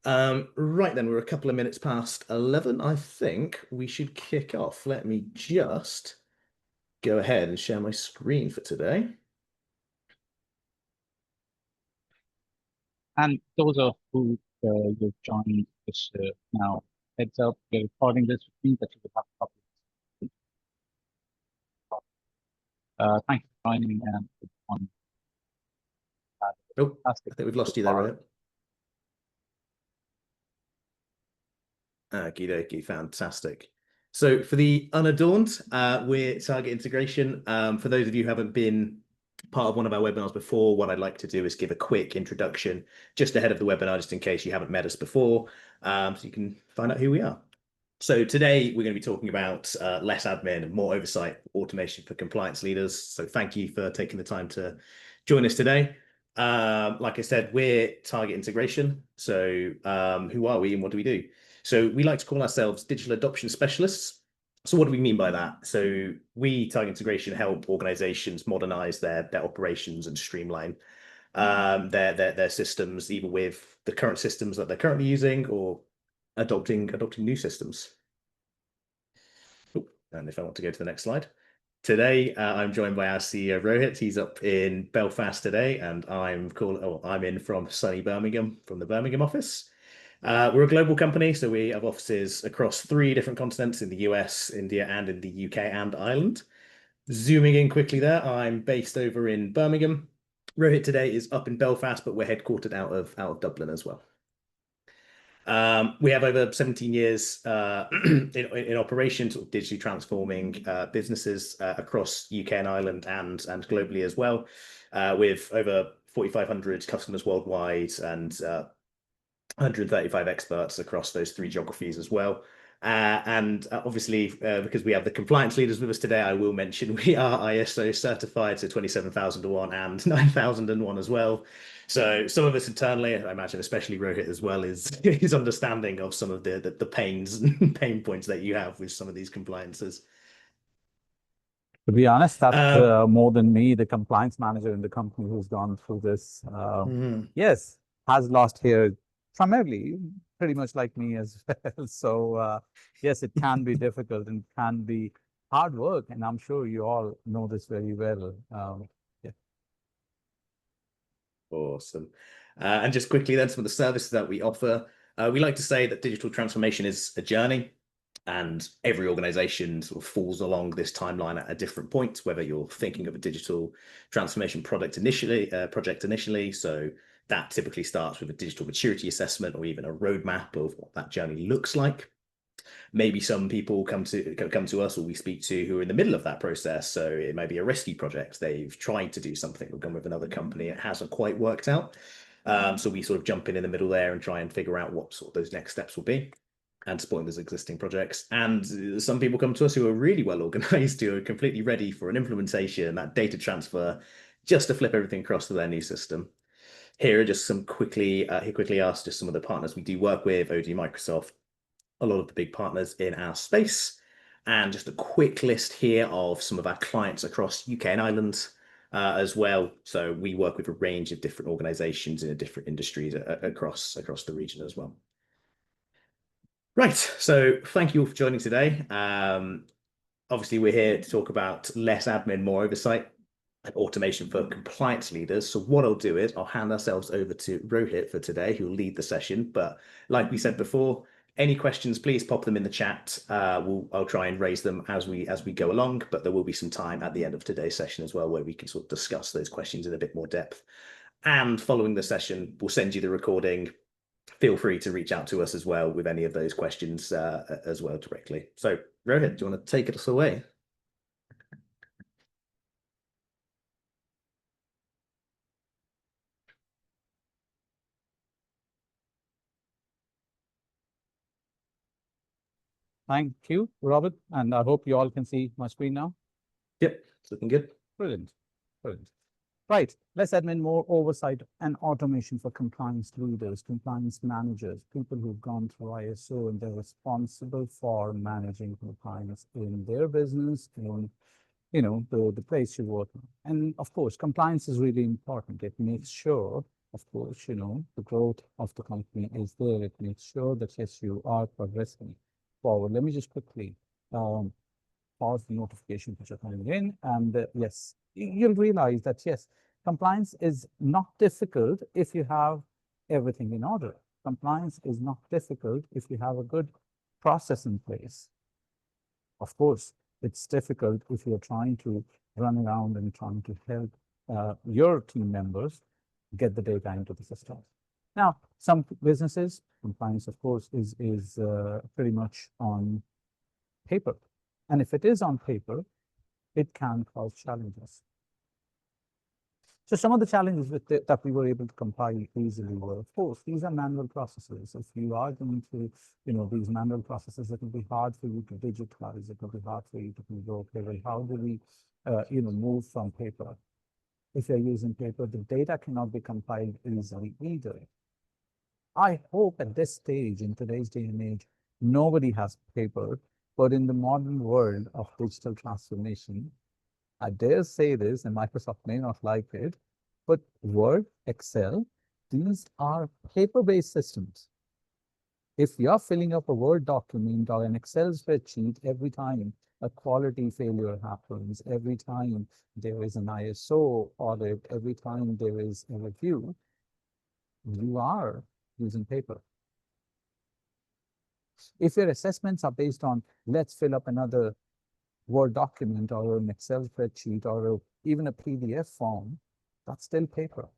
Right then, we're a couple of minutes past 11. I think we should kick off. Let me just go ahead and share my screen for today. And those of who you've joined this now, heads up, we're recording this, which means that you will have a copy. Thank you for joining and on that Oh, I fantastic think we've lost you there, part. right? Okie dokie, fantastic. So for the unadorned, we're target integration. For those of you who haven't been part of one of our webinars before, what I'd like to do is give a quick introduction just ahead of the webinar, just in case you haven't met us before, so you can find out who we are. So today we're going to be talking about less admin and more oversight, automation for compliance leaders. So thank you for taking the time to join us today. Like I said, we're target integration. So who are we and what do we do? So we like to call ourselves digital adoption specialists. So what do we mean by that? So we, target integration, help organizations modernize their operations and streamline their systems, either with the current systems that they're currently using or adopting new systems. And if I want to go to the next slide. Today, I'm joined by our CEO, Rohit. He's up in Belfast today, and I'm in from sunny Birmingham, from the Birmingham office. We're a global company, so we have offices across 3 different continents in the US, India, and in the UK and Ireland. Zooming in quickly there, I'm based over in Birmingham. Rohit today is up in Belfast, but we're headquartered out of Dublin as well. We have over 17 years in operation, sort of digitally transforming businesses across UK and Ireland and globally as well, with over 4,500 customers worldwide and 135 experts across those 3 geographies as well. And obviously, because we have the compliance leaders with us today, I will mention we are ISO certified, so 27001 and 9001 as well. So some of us internally, I imagine, especially Rohit as well, is understanding of some of the pains and pain points that you have with some of these compliances. To be honest, that's Um, more than me, the compliance manager in the company who's gone through this. Yes, has lost hair primarily, pretty much like me as well. So yes, it can be difficult and can be hard work, and I'm sure you all know this very well. Yeah. Awesome. And just quickly then, some of the services that we offer. We like to say that digital transformation is a journey, and every organization sort of falls along this timeline at a different point, whether you're thinking of a digital transformation project initially. So that typically starts with a digital maturity assessment or even a roadmap of what that journey looks like. Maybe some people come to us or we speak to who are in the middle of that process. So it may be a rescue project. They've tried to do something, we've gone with another company, it hasn't quite worked out. So we sort of jump in the middle there and try and figure out what sort of those next steps will be and supporting those existing projects. And some people come to us who are really well organized, who are completely ready for an implementation, that data transfer, just to flip everything across to their new system. Here are just some quickly asked just some of the partners we do work with: OG, Microsoft, a lot of the big partners in our space, and just a quick list here of some of our clients across UK and Ireland as well. So we work with a range of different organizations in different industries across the region as well. Right, so thank you all for joining today. Obviously, we're here to talk about less admin, more oversight, and automation for compliance leaders. So what I'll do is I'll hand ourselves over to Rohit for today, who will lead the session. But like we said before, any questions, please pop them in the chat. I'll try and raise them as we go along, but there will be some time at the end of today's session as well where we can sort of discuss those questions in a bit more depth. And following the session, we'll send you the recording. Feel free to reach out to us as well with any of those questions as well directly. So Rohit, do you want to take us away? Thank you, Robert, and I hope you all can see my screen now. Yep, it's looking good. Brilliant, brilliant. Right, less admin, more oversight and automation for compliance leaders, compliance managers, people who've gone through ISO and they're responsible for managing compliance in their business, in the place you work. And of course, compliance is really important. It makes sure of course, the growth of the company is there. It makes sure that, yes, you are progressing forward. Let me just quickly pause the notifications which are coming in. And yes, you'll realize that, yes, compliance is not difficult if you have everything in order. Compliance is not difficult if you have a good process in place. Of course, it's difficult if you're trying to run around and trying to help your team members get the data into the system. Now, some businesses, compliance, of course, is pretty much on paper. And if it is on paper, it can cause challenges. So some of the challenges that we were able to compile easily were, of course, these are manual processes. If you are going to, these manual processes, it will be hard for you to digitize. It will be hard for you to go, okay, well, how do we, move from paper? If you're using paper, the data cannot be compiled easily either. I hope at this stage, in today's day and age, nobody has paper, but in the modern world of digital transformation, I dare say this, and Microsoft may not like it, but Word, Excel, these are paper-based systems. If you're filling up a Word document or an Excel spreadsheet every time a quality failure happens, every time there is an ISO audit, every time there is a review, you are using paper. If your assessments are based on, let's fill up another Word document or an Excel spreadsheet or even a PDF form, that's still paper.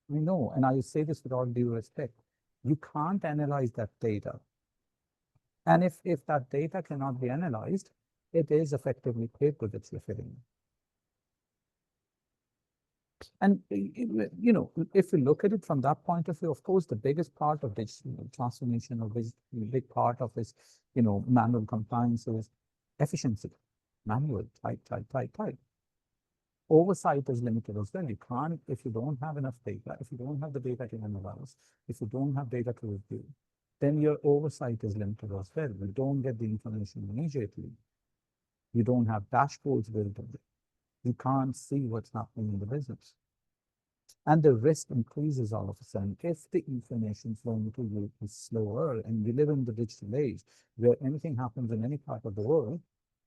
We know, and I say this with all due respect, you can't analyze that data. And if that data cannot be analyzed, it is effectively paper that you're filling. And, if you look at it from that point of view, of course, the biggest part of digital transformation, or big part of this, manual compliance is efficiency. Manual, type. Oversight is limited as well. You can't, if you don't have enough data, if you don't have the data to analyze, if you don't have data to review, then your oversight is limited as well. You don't get the information immediately. You don't have dashboards built in. You can't see what's happening in the business. And the risk increases all of a sudden if the information flowing to you is slower. And we live in the digital age where anything happens in any part of the world,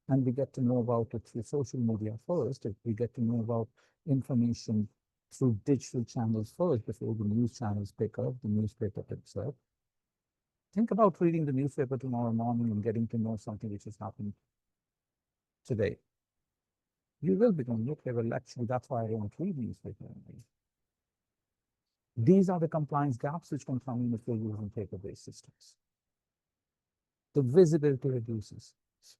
and we get to know about it through social media first, if we get to know about information through digital channels first before the news channels pick up, the newspaper picks up. Think about reading the newspaper tomorrow morning and getting to know something which has happened today. You will be going, okay, well, actually, that's why I don't read newspaper anymore. These are the compliance gaps which can come in if you're using paper-based systems. The visibility reduces.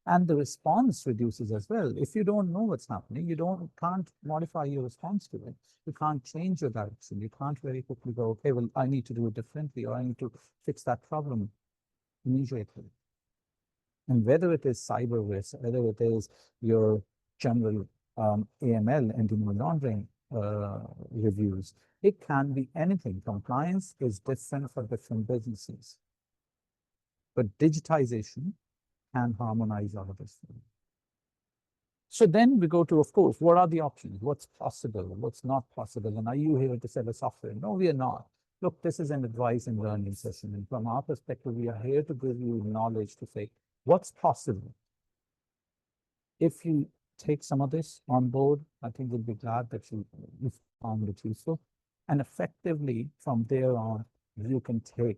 And the response reduces as well. If you don't know what's happening, you can't modify your response to it. You can't change your direction. You can't very quickly go, okay, well, I need to do it differently, or I need to fix that problem immediately. And whether it is cyber risk, whether it is your general AML, anti-money laundering reviews, it can be anything. Compliance is different for different businesses. But digitization can harmonize all of this. So then we go to, of course, what are the options? What's possible? What's not possible? And are you here to sell a software? No, we are not. Look, this is an advice and learning session. And from our perspective, we are here to give you knowledge to say what's possible. If you take some of this on board, I think we'll be glad that you found it useful. And effectively, from there on, you can take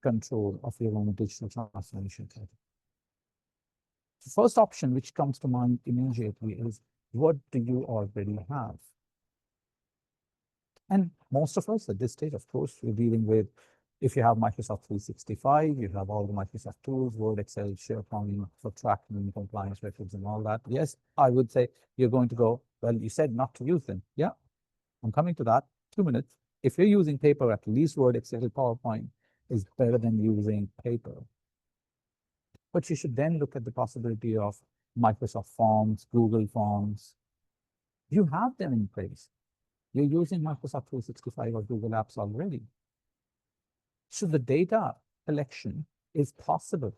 control of your own digital transformation. The first option which comes to mind immediately is, what do you already have? And most of us at this stage, of course, we're dealing with, if you have Microsoft 365, you have all the Microsoft tools, Word, Excel, SharePoint for tracking compliance records and all that. Yes, I would say you're going to go, well, you said not to use them. Yeah, I'm coming to that. 2 minutes. If you're using paper, at least Word, Excel, PowerPoint is better than using paper. But you should then look at the possibility of Microsoft Forms, Google Forms. You have them in place. You're using Microsoft 365 or Google Apps already. So the data collection is possible.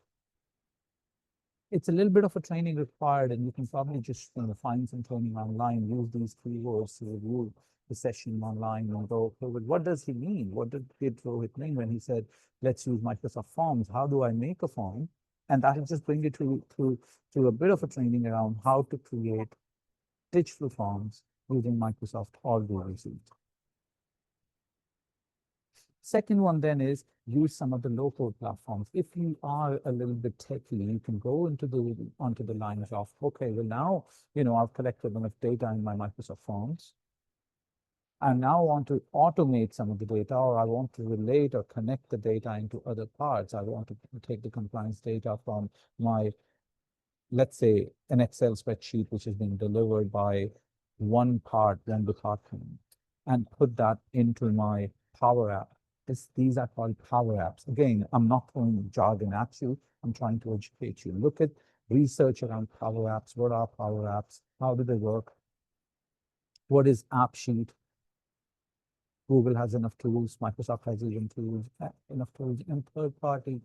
it's a little bit of a training required, and you can probably just find some training online, use these keywords to review the session online and go, okay, well, what does he mean? What did Rohit mean when he said, let's use Microsoft Forms? How do I make a form? And that will just bring you to a bit of a training around how to create digital forms using Microsoft or Google Sheet. Second one then is use some of the local platforms. If you are a little bit techy, you can go onto the lines of, okay, well now, I've collected enough data in my Microsoft Forms. I now want to automate some of the data, or I want to relate or connect the data into other parts. I want to take the compliance data from my, let's say, an Excel spreadsheet, which is being delivered by one department, and put that into my Power App. These are called Power Apps. Again, I'm not throwing jargon at you. I'm trying to educate you. Look at research around Power Apps. What are Power Apps? How do they work? What is AppSheet? Google has enough tools. Microsoft has enough tools, and third-party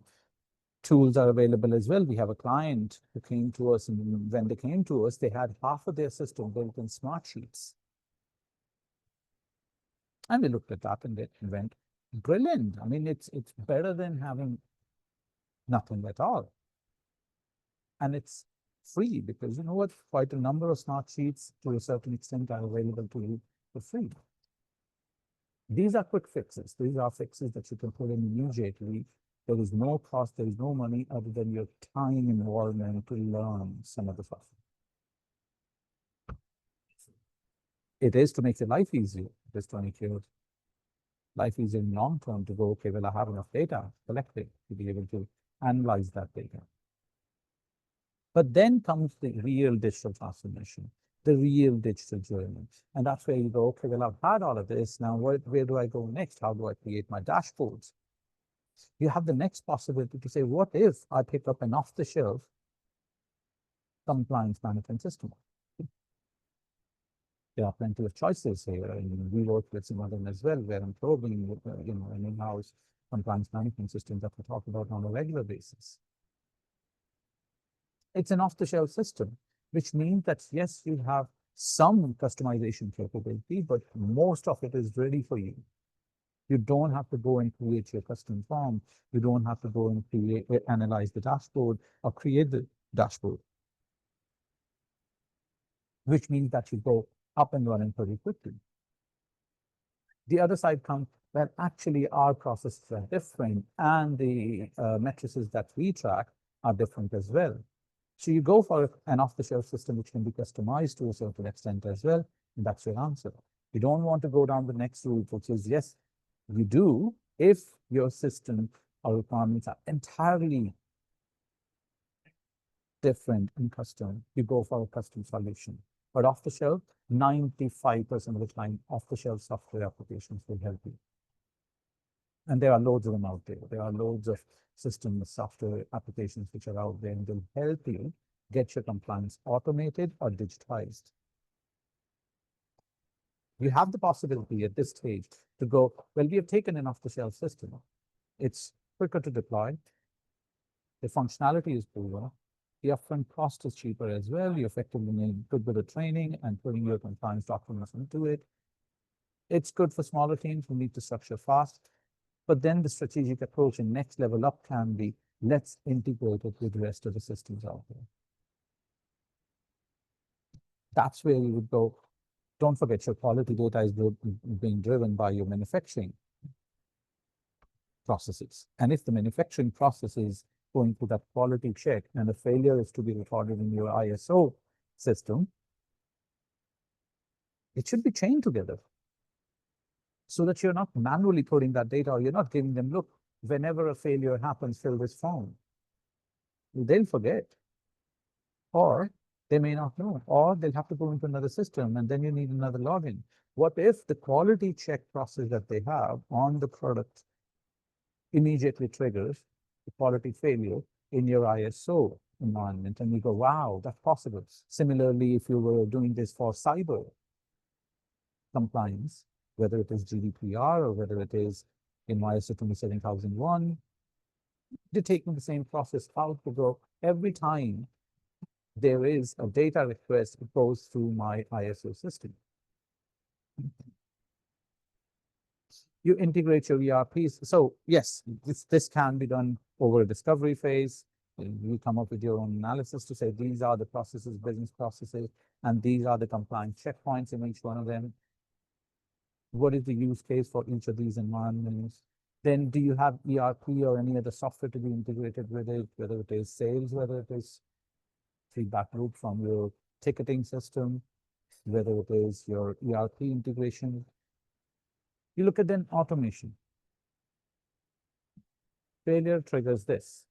tools are available as well. We have a client who came to us, and when they came to us, they had half of their system built in smart sheets. And we looked at that and it went, brilliant. I mean, it's better than having nothing at all. And it's free because you know what? Quite a number of smart sheets to a certain extent are available to you for free. These are quick fixes. These are fixes that you can put in immediately. There is no cost, there is no money other than your time involvement to learn some of the stuff. It is to make your life easier. It is to make your life easier in long term to go, okay, well, I have enough data collected to be able to analyze that data. But then comes the real digital transformation, the real digital journey. And that's where you go, okay, well, I've had all of this. Now, where do I go next? How do I create my dashboards? You have the next possibility to say, what if I pick up an off-the-shelf compliance management system? There are plenty of choices here, and we work with some of them as well, where I'm probing, an in-house compliance management system that we talk about on a regular basis. It's an off-the-shelf system, which means that yes, you have some customization capability, but most of it is ready for you. You don't have to go and create your custom form. You don't have to go and analyze the dashboard or create the dashboard, which means that you go up and running pretty quickly. The other side comes that actually our processes are different and the matrices that we track are different as well. So you go for an off-the-shelf system which can be customized to a certain extent as well, and that's your answer. You don't want to go down the next route, which is yes, you do if your system or requirements are entirely different and custom. You go for a custom solution. But off the shelf, 95% of the time, off-the-shelf software applications will help you. And there are loads of them out there. There are loads of system software applications which are out there, and they'll help you get your compliance automated or digitized. You have the possibility at this stage to go, well, we have taken an off-the-shelf system. It's quicker to deploy. The functionality is proven. The upfront cost is cheaper as well. You effectively need a good bit of training and putting your compliance documents into it. It's good for smaller teams who need to structure fast. But then the strategic approach and next level up can be, let's integrate it with the rest of the systems out there. That's where you would go. Don't forget your quality data is being driven by your manufacturing processes. And if the manufacturing process is going through that quality check and a failure is to be recorded in your ISO system, it should be chained together so that you're not manually putting that data, or you're not giving them, look, whenever a failure happens, fill this form. They'll forget, or they may not know, or they'll have to go into another system and then you need another login. What if the quality check process that they have on the product immediately triggers the quality failure in your ISO environment, and you go, wow, that's possible. Similarly, if you were doing this for cyber compliance, whether it is GDPR or whether it is in ISO 27001, they're taking the same process out to go, every time there is a data request that goes through my ISO system. You integrate your ERPs. So yes, this can be done over a discovery phase. You come up with your own analysis to say these are the processes, business processes, and these are the compliance checkpoints in each one of them. What is the use case for each of these environments? Then do you have ERP or any other software to be integrated with it, whether it is sales, whether it is feedback loop from your ticketing system, whether it is your ERP integration. You look at then automation. Failure triggers this.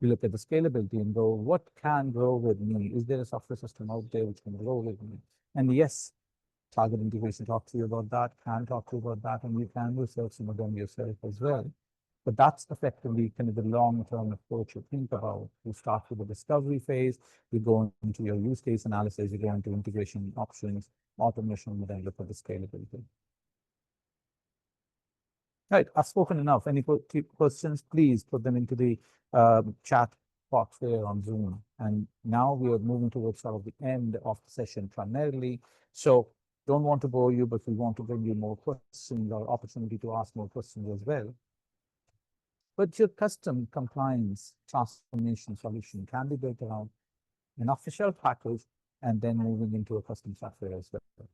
You look at the scalability and go, what can grow with me? Is there a software system out there which can grow with me? And yes, target integration talk to you about that, can talk to you about that, and you can research some of them yourself as well. But that's effectively kind of the long-term approach you think about. You start with the discovery phase, you go into your use case analysis, you go into integration options, automation, and then look at the scalability. Right, I've spoken enough. Any questions, please put them into the chat box there on Zoom. And now we are moving towards sort of the end of the session primarily. So don't want to bore you, but we want to bring you more questions or opportunity to ask more questions as well. But your custom compliance transformation solution can be built around an off-the-shelf package and then moving into a custom software as well.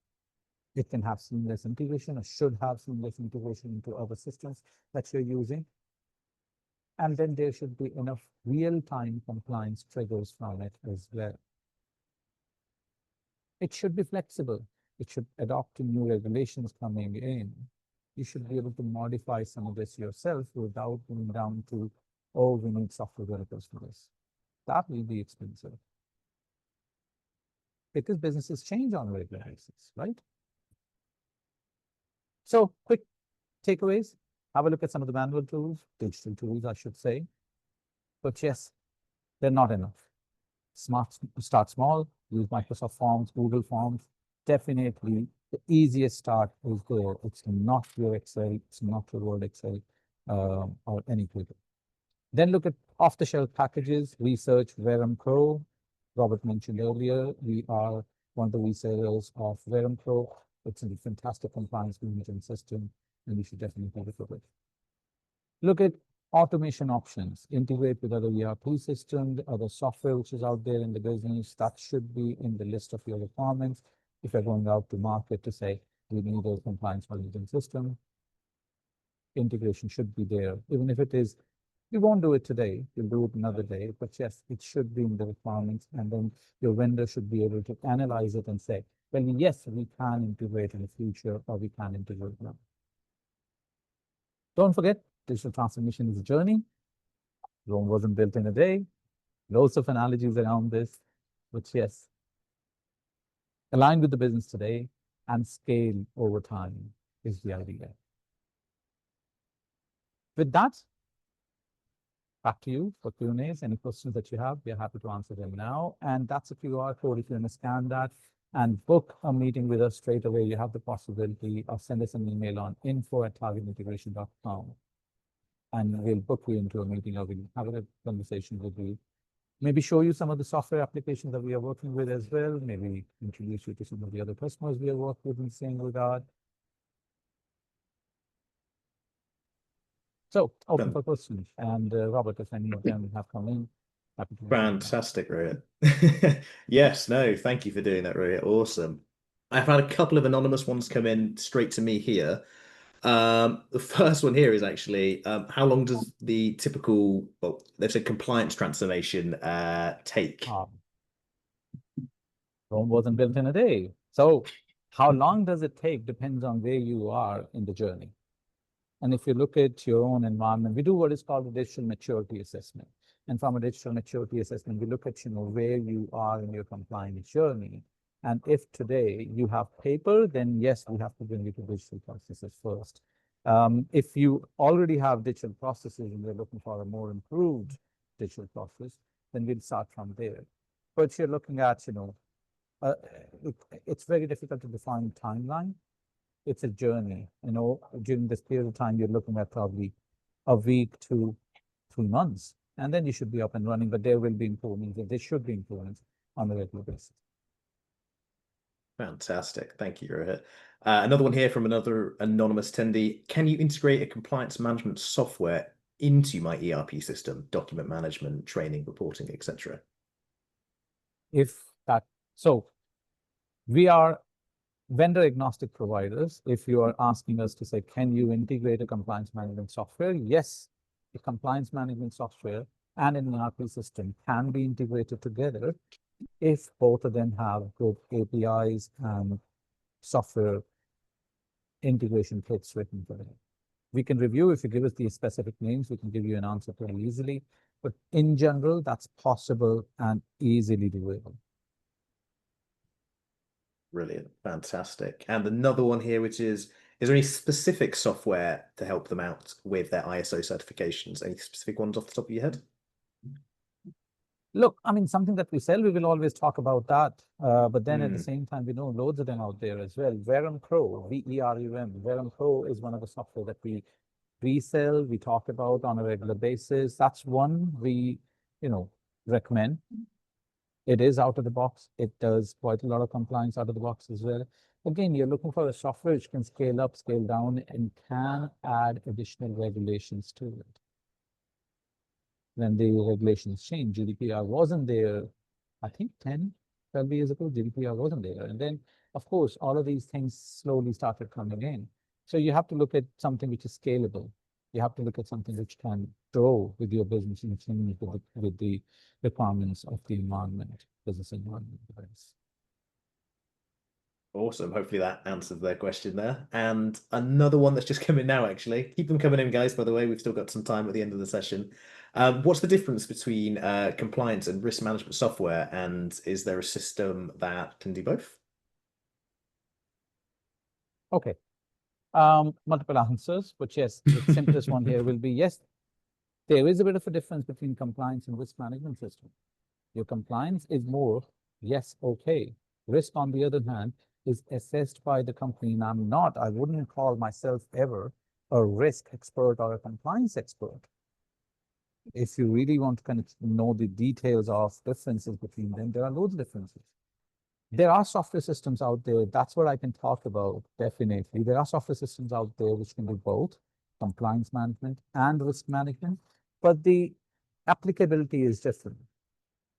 It can have seamless integration or should have seamless integration into other systems that you're using. And then there should be enough real-time compliance triggers from it as well. It should be flexible. It should adopt to new regulations coming in. You should be able to modify some of this yourself without going down to, oh, we need software developers for this. That will be expensive. Because businesses change on a regular basis, right? So quick takeaways, have a look at some of the manual tools, digital tools, I should say. But yes, they're not enough. Start small, use Microsoft Forms, Google Forms. Definitely the easiest start is there. It's not your Excel, it's not your Word Excel or any paper. Then look at off-the-shelf packages, research Verum Pro. Robert mentioned earlier, we are one of the resellers of Verum Pro. It's a fantastic compliance management system, and you should definitely look at it. Look at automation options, integrate with other ERP systems, other software which is out there in the business. That should be in the list of your requirements. If you're going out to market to say, we need a compliance management system, integration should be there. Even if it is, you won't do it today, you'll do it another day, but yes, it should be in the requirements, and then your vendor should be able to analyze it and say, well, yes, we can integrate in the future, or we can integrate now. Don't forget, digital transformation is a journey. Rome wasn't built in a day. Loads of analogies around this, but yes, align with the business today and scale over time is the idea. With that, back to you for Q&As. Any questions that you have, we are happy to answer them now. And that's a QR code. If you want to scan that and book a meeting with us straight away, you have the possibility of send us an email on info@targetintegration.com. And we'll book you into a meeting, or we'll have a conversation with you. Maybe show you some of the software applications that we are working with as well. Maybe introduce you to some of the other customers we have worked with in the same regard. So open for questions. And Robert, if any of them have come in, happy to. Fantastic, Rohit. Yes, no, thank you for doing that, Rohit. Awesome. I've had a couple of anonymous ones come in straight to me here. The first one here is actually, how long does the typical, well, they've said compliance transformation take? Rome wasn't built in a day. So how long does it take depends on where you are in the journey. And if you look at your own environment, we do what is called a digital maturity assessment. And from a digital maturity assessment, we look at where you are in your compliance journey. And if today you have paper, then yes, we have to bring you to digital processes first. If you already have digital processes and you're looking for a more improved digital process, then we'll start from there. But you're looking at, it's very difficult to define timeline. It's a journey. During this period of time, you're looking at probably a week to 3 months. and then you should be up and running, but there will be improvements, and there should be improvements on a regular basis. Fantastic. Thank you, Rohit. Another one here from another anonymous attendee. Can you integrate a compliance management software into my ERP system, document management, training, reporting, etc.? So we are vendor agnostic providers. If you are asking us to say, can you integrate a compliance management software? Yes, the compliance management software and an ERP system can be integrated together if both of them have good APIs and software integration kits written for them. We can review. If you give us the specific names, we can give you an answer pretty easily. But in general, that's possible and easily doable. Brilliant. Fantastic. And another one here, which is there any specific software to help them out with their ISO certifications? Any specific ones off the top of your head? Look, I mean, something that we sell, we will always talk about that. But then at the same time, we know loads of them out there as well. Verum Pro, V-E-R-U-M. Verum Pro is one of the software that we resell, we talk about on a regular basis. That's one we, recommend. It is out of the box. It does quite a lot of compliance out of the box as well. Again, you're looking for a software which can scale up, scale down, and can add additional regulations to it. When the regulations change, GDPR wasn't there, I think 10, 12 years ago, GDPR wasn't there. And then, of course, all of these things slowly started coming in. So you have to look at something which is scalable. You have to look at something which can grow with your business and change with the requirements of the environment, business environment. Awesome. Hopefully that answers their question there. And another one that's just come in now, actually. Keep them coming in, guys, by the way. We've still got some time at the end of the session. What's the difference between compliance and risk management software? And is there a system that can do both? Okay. Multiple answers, but yes, the simplest one here will be yes, there is a bit of a difference between compliance and risk management system. Your compliance is more, yes, okay. Risk, on the other hand, is assessed by the company, and I wouldn't call myself ever a risk expert or a compliance expert. If you really want to kind of know the details of differences between them, there are loads of differences. There are software systems out there. That's what I can talk about, definitely. There are software systems out there which can do both compliance management and risk management, but the applicability is different.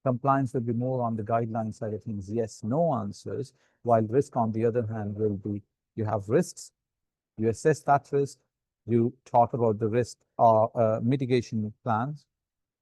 Compliance will be more on the guideline side of things, yes, no answers, while risk, on the other hand, will be you have risks, you assess that risk, you talk about the risk or mitigation plans.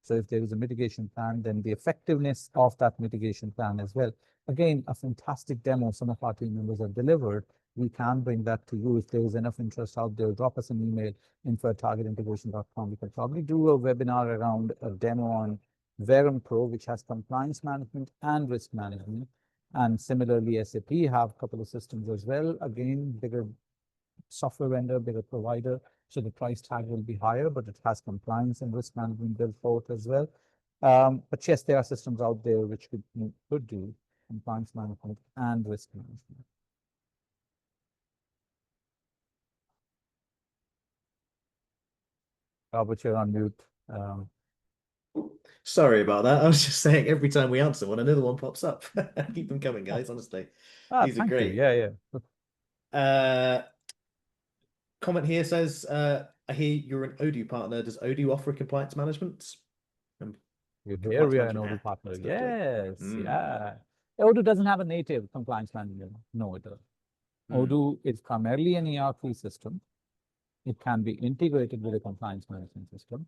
So if there is a mitigation plan, then the effectiveness of that mitigation plan as well. Again, a fantastic demo some of our team members have delivered. We can bring that to you. If there is enough interest out there, drop us an email, info@targetintegration.com. We can probably do a webinar around a demo on Verum Pro, which has compliance management and risk management. And similarly, SAP have a couple of systems as well. Again, bigger software vendor, bigger provider. So the price tag will be higher, but it has compliance and risk management built forth as well. But yes, there are systems out there which could do compliance management and risk management. Robert, you're on mute. Sorry about that. I was just saying every time we answer one, another one pops up. Keep them coming, guys, honestly. These are great. You. Yeah. Comment here says, I hear you're an Odoo partner. Does Odoo offer compliance management? Here we are an Odoo partner. Yes, yeah. Odoo doesn't have a native compliance management. No, it doesn't. Odoo is primarily an ERP system. It can be integrated with a compliance management system.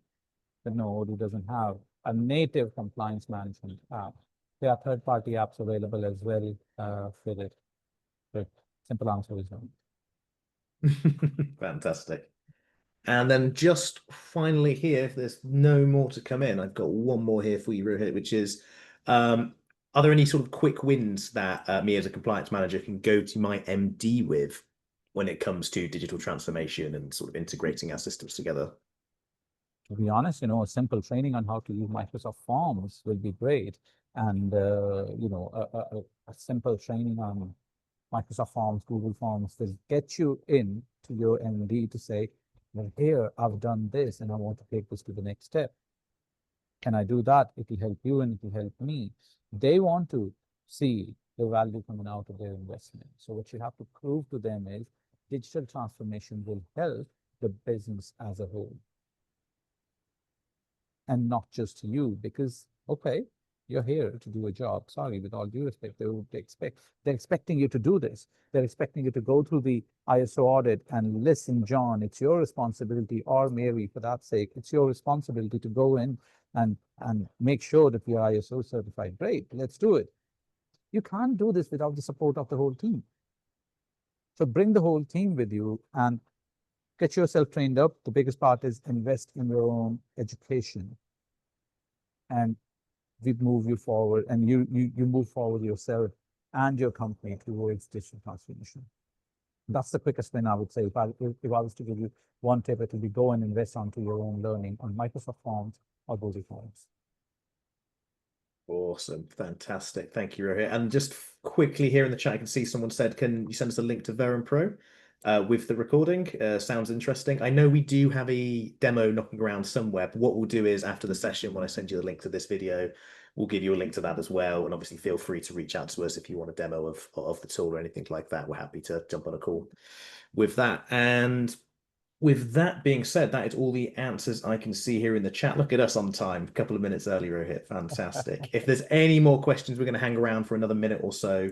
But no, Odoo doesn't have a native compliance management app. There are third-party apps available as well for it. But simple answer is no. Fantastic. And then just finally here, if there's no more to come in, I've got one more here for you, Rohit, which is, are there any sort of quick wins that me as a compliance manager can go to my MD with when it comes to digital transformation and sort of integrating our systems together? To be honest, a simple training on how to use Microsoft Forms will be great. And, a simple training on Microsoft Forms, Google Forms will get you in to your MD to say, well, here I've done this and I want to take this to the next step. Can I do that? It will help you and it will help me. They want to see the value coming out of their investment. So what you have to prove to them is digital transformation will help the business as a whole. And not just you, because, okay, you're here to do a job. Sorry, with all due respect, they're expecting you to do this. They're expecting you to go through the ISO audit and listen, John, it's your responsibility, or Mary, for that sake, it's your responsibility to go in and make sure that we are ISO certified. Great, let's do it. You can't do this without the support of the whole team. So bring the whole team with you and get yourself trained up. The biggest part is invest in your own education, and we move you forward, and you move forward yourself and your company towards digital transformation. That's the quickest win, I would say. If I was to give you one tip, it would be go and invest onto your own learning on Microsoft Forms or Google Forms. Awesome. Fantastic. Thank you, Rohit. And just quickly here in the chat, I can see someone said, can you send us a link to Verum Pro with the recording? Sounds interesting. I know we do have a demo knocking around somewhere, but what we'll do is after the session, when I send you the link to this video, we'll give you a link to that as well. And obviously feel free to reach out to us if you want a demo of the tool or anything like that. We're happy to jump on a call with that. And with that being said, that is all the answers I can see here in the chat. Look at us on time, a couple of minutes early, Rohit. Fantastic. If there's any more questions, we're going to hang around for another minute or so.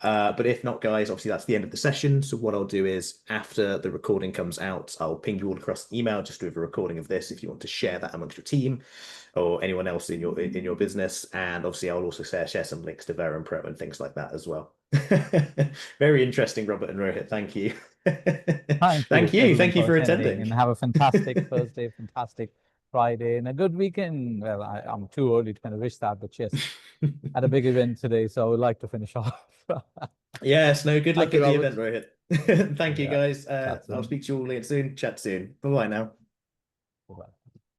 But if not, guys, obviously that's the end of the session. So what I'll do is after the recording comes out, I'll ping you all across email just with a recording of this if you want to share that amongst your team or anyone else in your business. And obviously I'll also share some links to Verum Pro and things like that as well. Very interesting, Robert and Rohit. Thank you. Thank you for attending, and have a fantastic Thursday, fantastic Friday, and a good weekend. Well, I'm too early to kind of wish that, but yes, had a big event today, so I would like to finish off. Yes, no, good luck at the event, Rohit. Thank you, guys. I'll speak to you all soon. Chat soon. Bye-bye now. Bye-bye.